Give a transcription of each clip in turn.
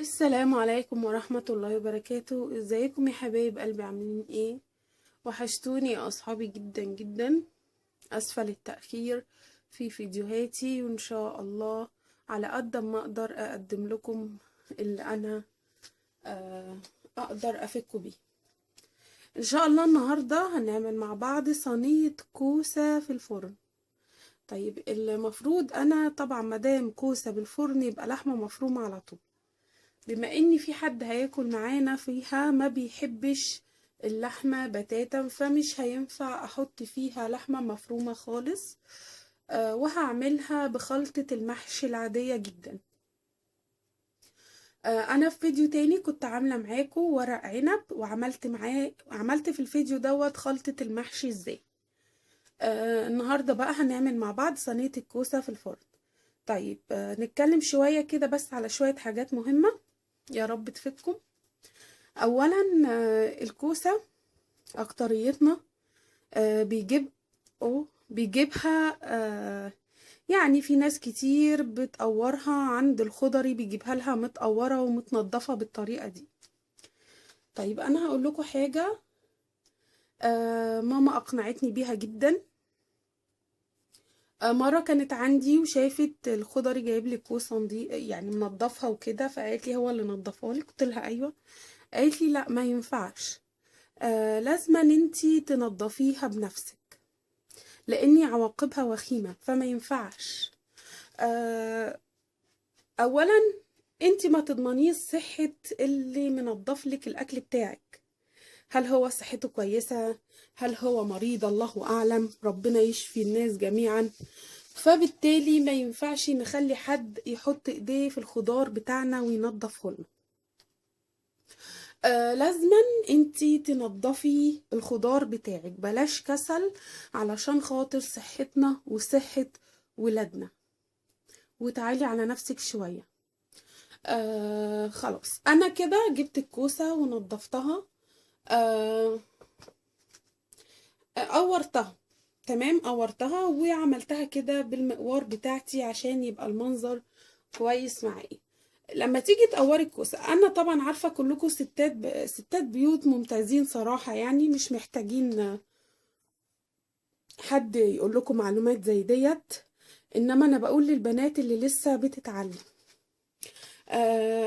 السلام عليكم ورحمة الله وبركاته. ازيكم يا حبايب قلبي؟ عاملين ايه؟ وحشتوني يا اصحابي جدا جدا. اسفة للتأخير في فيديوهاتي، وان شاء الله على قد ما اقدر اقدم لكم اللي انا آه، اقدر افكوا بيه. ان شاء الله النهاردة هنعمل مع بعض صينية كوسة في الفرن. طيب المفروض انا طبعا مادام كوسة بالفرن يبقى لحمة مفرومة على طول. بما ان في حد هياكل معانا فيها ما بيحبش اللحمة بتاتا، فمش هينفع احط فيها لحمة مفرومة خالص. وهعملها بخلطة المحشي العادية جدا. انا في فيديو تاني كنت عاملة معاكم ورق عنب، عملت في الفيديو دوت خلطة المحشي ازاي. النهاردة بقى هنعمل مع بعض صينية الكوسة في الفرن. طيب نتكلم شوية كده بس على شوية حاجات مهمة، يا رب تفيدكم. اولا الكوسة اكتريتنا بيجيب بيجيبها. يعني في ناس كتير بتقورها عند الخضري، بيجيبها لها متقورة ومتنضفة بالطريقة دي. طيب انا هقول لكم حاجة ماما اقنعتني بيها جدا. مرة كانت عندي وشافت الخضري جايب لي كوسة يعني منضفها وكده، فقالت لي هو اللي نضفها لي. قلت لها ايوه. قالت لي لا ما ينفعش، لازم ان انتي تنضفيها بنفسك لاني عواقبها وخيمة، فما ينفعش. آه، اولا انتي ما تضمنيش صحة اللي منضف لك الاكل بتاعك. هل هو صحته كويسة؟ هل هو مريض؟ الله اعلم، ربنا يشفي الناس جميعا. فبالتالي ما ينفعش نخلي حد يحط ايديه في الخضار بتاعنا وينضفه لنا. لازما انتي تنضفي الخضار بتاعك، بلاش كسل علشان خاطر صحتنا وصحة ولادنا. وتعالي على نفسك شوية. خلاص انا كده جبت الكوسة ونضفتها. آه قورتها. تمام، قورتها وعملتها كده بالمقوار بتاعتي عشان يبقى المنظر كويس معايا. لما تيجي تقوري الكوسة، انا طبعا عارفة كلكم ستات بيوت ممتازين صراحة، يعني مش محتاجين حد يقول لكم معلومات زي ديت. انما انا بقول للبنات اللي لسه بتتعلم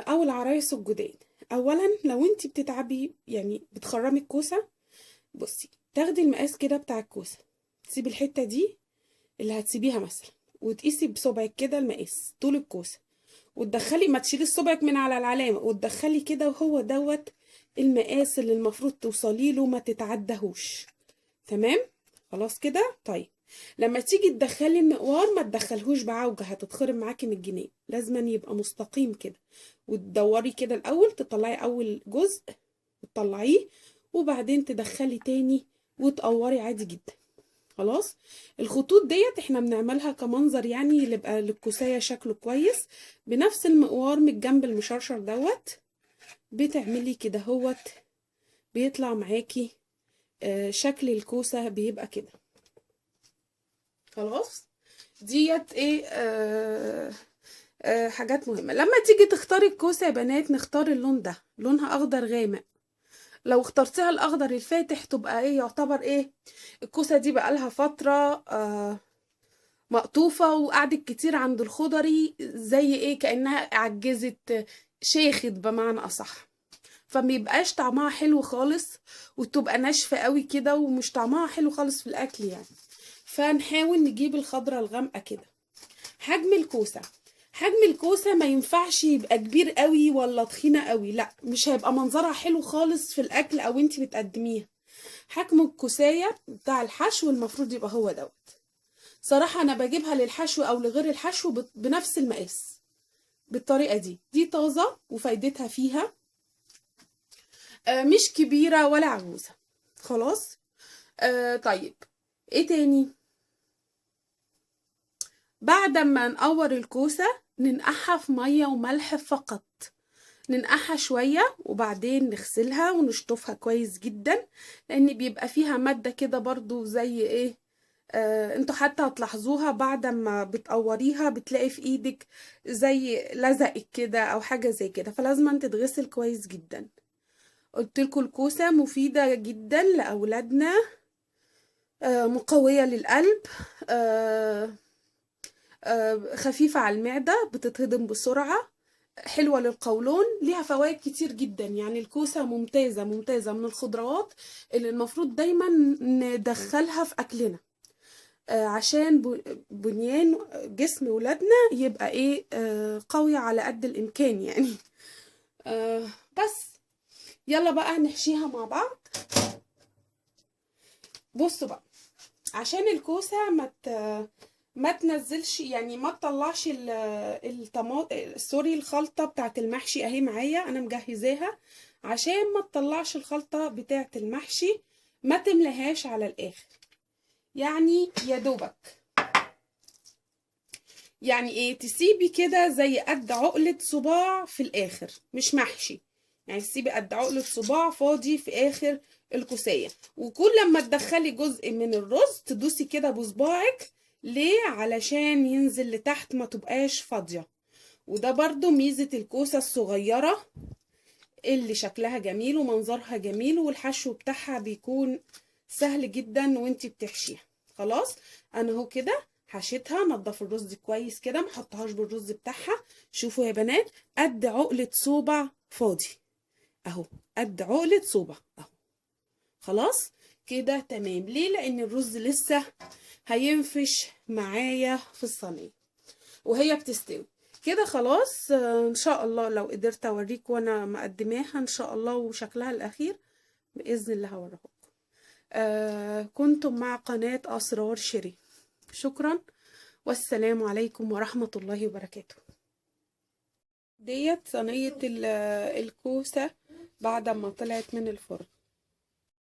او العرايس الجداد. اولا لو انت بتتعبي يعني بتخرمي الكوسه، بصي تاخدي المقاس كده بتاع الكوسه، تسيبي الحته دي اللي هتسيبيها مثلا، وتقيسي بصبعك كده المقاس طول الكوسه، وتدخلي، ما تشيلي صبعك من على العلامه، وتدخلي كده، وهو دوت المقاس اللي المفروض توصلي له، ما تتعدهوش. تمام، خلاص كده. طيب لما تيجي تدخلي المقوار ما تدخلهوش بعوجة، هتتخرم معاكي من الجنيه، لازما يبقى مستقيم كده. وتدوري كده الاول، تطلعي اول جزء وتطلعيه، وبعدين تدخلي تاني وتقوري عادي جدا. خلاص، الخطوط ديت احنا بنعملها كمنظر، يعني يبقى للكوسايه شكله كويس. بنفس المقوار من الجنب المشرشر دوت بتعملي كده هوت، بيطلع معاكي شكل الكوسه بيبقى كده. خلاص، ديت ايه حاجات مهمة. لما تيجي تختاري الكوسة يا بنات، نختار اللون ده، لونها اخضر غامق. لو اخترتيها الاخضر الفاتح تبقى ايه، يعتبر ايه، الكوسة دي بقالها فترة مقطوفة وقعدت كتير عند الخضري، زي ايه، كأنها عجزت، شيخت بمعنى اصح. فميبقاش طعمها حلو خالص، وتبقى ناشفة قوي كده، ومش طعمها حلو خالص في الاكل يعني. فنحاول نجيب الخضرة الغامقة كده. حجم الكوسة ما ينفعش يبقى كبير قوي ولا تخينة قوي، لا مش هيبقى منظرها حلو خالص في الاكل او انتي بتقدميها. حجم الكوساية بتاع الحشو المفروض يبقى هو دوت. صراحة انا بجيبها للحشو او لغير الحشو بنفس المقاس، بالطريقة دي طازة وفايدتها فيها مش كبيرة ولا عجوزة. خلاص. طيب ايه تاني؟ بعد ما نقور الكوسة ننقعها في مية وملح فقط. ننقعها شوية وبعدين نغسلها ونشطفها كويس جدا، لان بيبقى فيها مادة كده برضو زي ايه، انتوا حتى هتلاحظوها بعد ما بتقوريها بتلاقي في ايدك زي لزقك كده او حاجة زي كده، فلازم تتغسل كويس جدا. قلتلكوا الكوسة مفيدة جدا لأولادنا، مقوية للقلب، آه، خفيفة على المعدة، بتتهضم بسرعة، حلوة للقولون، ليها فوائد كتير جدا. يعني الكوسة ممتازة ممتازة من الخضروات اللي المفروض دايما ندخلها في أكلنا، عشان بنيان جسم ولادنا يبقى ايه، قوي على قد الإمكان يعني. بس يلا بقى نحشيها مع بعض. بصوا بقى، عشان الكوسة ما تنزلش، يعني ما تطلعش سوري الخلطة بتاعت المحشي اهي معايا انا مجهزاها، عشان ما تطلعش الخلطة بتاعت المحشي، ما تملهاش على الاخر، يعني يا دوبك، يعني ايه، تسيبي كده زي قد عقلة صباع في الاخر، مش محشي، يعني تسيبي قد عقلة صباع فاضي في اخر الكوسية. وكل لما تدخلي جزء من الرز تدوسي كده بصباعك، ليه؟ علشان ينزل لتحت ما تبقاش فاضية. وده برضو ميزة الكوسة الصغيرة اللي شكلها جميل ومنظرها جميل، والحشو بتاعها بيكون سهل جدا وانتي بتحشيها. خلاص انا اهو كده حشيتها، نضف الرز كويس كده، محطهاش بالرز بتاعها. شوفوا يا بنات، قد عقلة صوبع فاضي اهو، قد عقلة صوبع اهو. خلاص كده تمام. ليه؟ لان الرز لسه هينفش معايا في الصينية وهي بتستوي كده. خلاص ان شاء الله لو قدرت اوريك وانا مقدماها ان شاء الله وشكلها الاخير باذن الله هوريكم. كنتم مع قناة اسرار شيرين، شكرا والسلام عليكم ورحمة الله وبركاته. ديت صينية الكوسة بعد ما طلعت من الفرن.